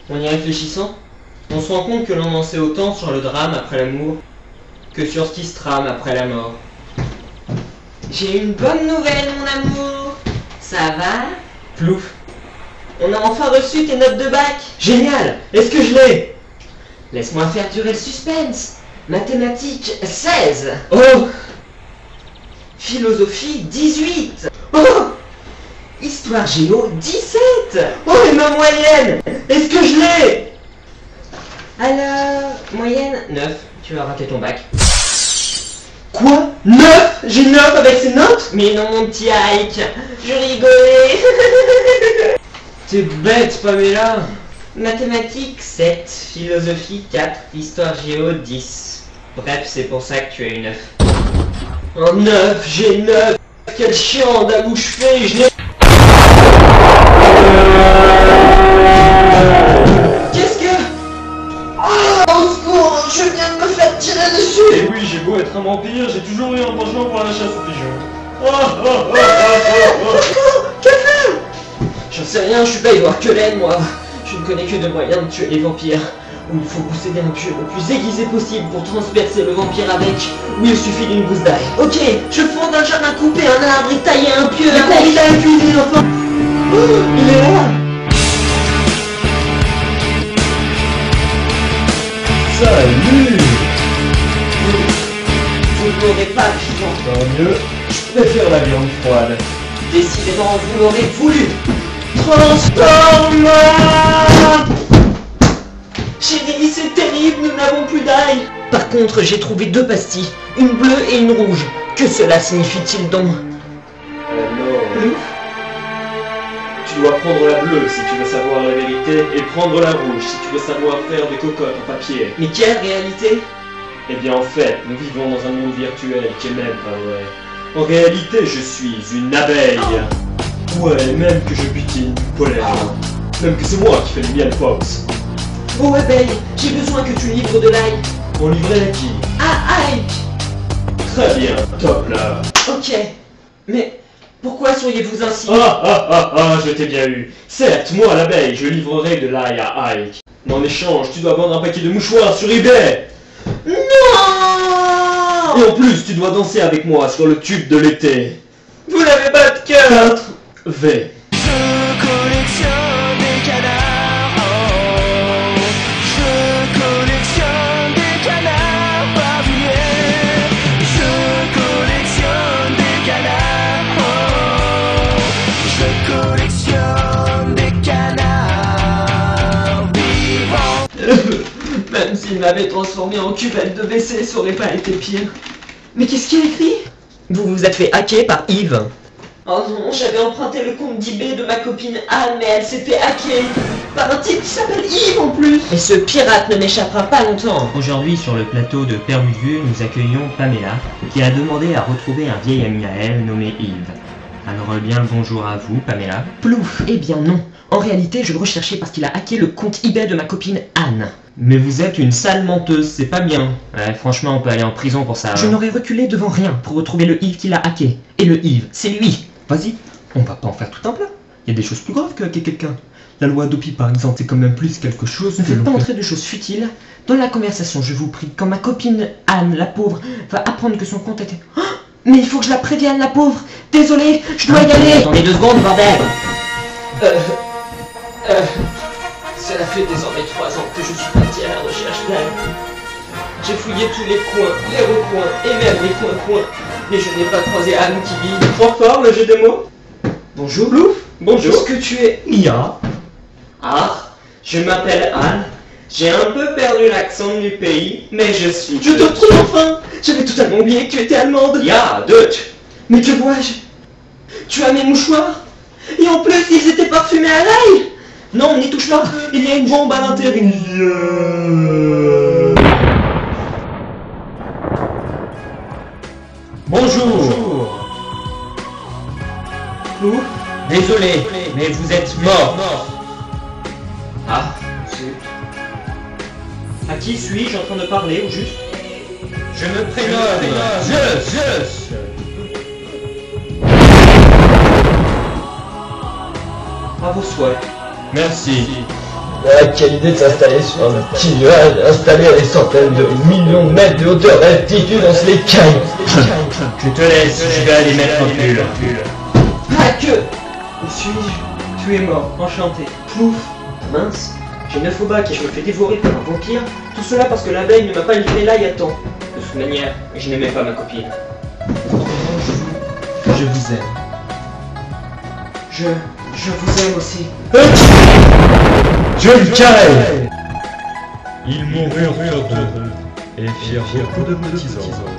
En y réfléchissant, on se rend compte que l'on en sait autant sur le drame après l'amour que sur ce qui se trame après la mort. J'ai une bonne nouvelle, mon amour. Ça va? Plouf. On a enfin reçu tes notes de bac. Génial! Est-ce que je l'ai? Laisse-moi faire durer le suspense. Mathématiques 16. Oh! Philosophie 18. Oh! Histoire géo 17. Oh, et ma moyenne! Est-ce que je l'ai? Alors, moyenne 9. Tu vas rater ton bac. Quoi? 9? J'ai 9 avec ces notes? Mais non, mon petit Ike, je rigolais. T'es bête, Pamela! Mathématiques 7, philosophie 4, histoire géo 10. Bref, c'est pour ça que tu as eu 9. Oh, 9, j'ai 9! Quel chiant à bouche fée, je l'ai... Qu'est-ce que... Ah, au secours, je viens de me faire tirer dessus. Et oui, j'ai beau être un vampire, j'ai toujours eu un penchant pour la chasse aux pigeons. Quel faire? J'en sais rien, je suis pas Edward Cullen, moi. Je ne connais que deux moyens de tuer les vampires. Où il faut posséder un pieu le plus aiguisé possible pour transpercer le vampire avec, où il suffit d'une gousse d'ail. Ok, je fonde un jardin, couper un arbre et tailler un pieu Mais avec... il a la cuisine, enfin. Oh, il est là. Salut. Vous n'aurez pas vivant. Tant mieux, je préfère la viande froide. Décidément, vous l'aurez voulu. Transforme. Chérie, c'est terrible, nous n'avons plus d'ail. Par contre, j'ai trouvé 2 pastilles, une bleue et une rouge. Que cela signifie-t-il donc? Alors, tu dois prendre la bleue si tu veux savoir la vérité, et prendre la rouge si tu veux savoir faire des cocottes en papier. Mais quelle réalité? Eh bien en fait, nous vivons dans un monde virtuel qui est même pas vrai. En réalité, je suis une abeille. Ouais, même que je butine du pollen. Même que c'est moi qui fais le miel Fox. Oh abeille, j'ai besoin que tu livres de l'ail. On livrait à qui? Ah, Ike. Très bien, top là. Ok, mais pourquoi seriez-vous ainsi? Je t'ai bien eu. Certes, moi l'abeille, je livrerai de l'ail à Ike. Mais en échange, tu dois vendre un paquet de mouchoirs sur eBay. Non! Et en plus, tu dois danser avec moi sur le tube de l'été. Vous n'avez pas de cœur! 4V. Je collectionne des canards, oh. Je collectionne des canards pavillés. Je collectionne des canards, oh. Je collectionne des canards vivants. Même s'il m'avait transformé en cuvette de WC, ça aurait pas été pire. Mais qu'est-ce qu'il y a écrit? Vous vous êtes fait hacker par Yves. Oh non, j'avais emprunté le compte d'eBay de ma copine Anne, mais elle s'est fait hacker par un type qui s'appelle Yves en plus. Et ce pirate ne m'échappera pas longtemps. Aujourd'hui, sur le plateau de Perdu de Vue, nous accueillons Pamela, qui a demandé à retrouver un vieil ami à elle nommé Yves. Alors bien le bonjour à vous, Pamela. Plouf. Eh bien non. En réalité, je le recherchais parce qu'il a hacké le compte eBay de ma copine Anne. Mais vous êtes une sale menteuse, c'est pas bien. Ouais, franchement, on peut aller en prison pour ça. Je n'aurais reculé devant rien pour retrouver le Yves qui l'a hacké. Et le Yves, c'est lui. Vas-y, on va pas en faire tout un plat. Il y a des choses plus graves que hacker quelqu'un. La loi Adopi par exemple, c'est quand même plus quelque chose Ne que faites l'on pas peut- entrer de choses futiles dans la conversation, je vous prie. Quand ma copine Anne, la pauvre, va apprendre que son compte était... Oh, mais il faut que je la prévienne, la pauvre. Désolé, je dois y aller. Attendez 2 secondes, bordel. Cela fait désormais 3 ans que je suis parti à la recherche d'Anne. J'ai fouillé tous les coins, les recoins et même les coins-coins. Mais je n'ai pas croisé Anne qui vit. Trop fort le jeu de mots. Bonjour, Louf. Bonjour. Est-ce que tu es... Mia. Ah, je m'appelle Anne. J'ai un peu perdu l'accent du pays, mais je suis... Je te retrouve enfin. J'avais totalement oublié que tu étais allemande. Ya, Deutsch. Mais que vois-je? Tu as mes mouchoirs. Et en plus, ils étaient parfumés à l'ail. Non, n'y touche pas. Il y a une bombe à l'intérieur. Bonjour. Louf. Désolé, mais vous êtes mort. Ah, zut. À qui suis-je en train de parler, au juste? Je me prénomme Zeus. À vos souhaits. Merci. Quelle idée de s'installer sur un petit nuage, installé à des centaines de millions de mètres de hauteur d'altitude dans les cailles. Je te laisse, je vais aller mettre un pull. Ah que où suis-je? Tu es mort, enchanté. Plouf. Mince, j'ai 9 au bac et je me fais dévorer par un vampire. Tout cela parce que l'abeille ne m'a pas livré là il y a temps. De toute manière, je n'aimais pas ma copine. Je vous aime. Je vous aime aussi. Je le carré. Ils moururent heureux et firent beaucoup de petits hommes.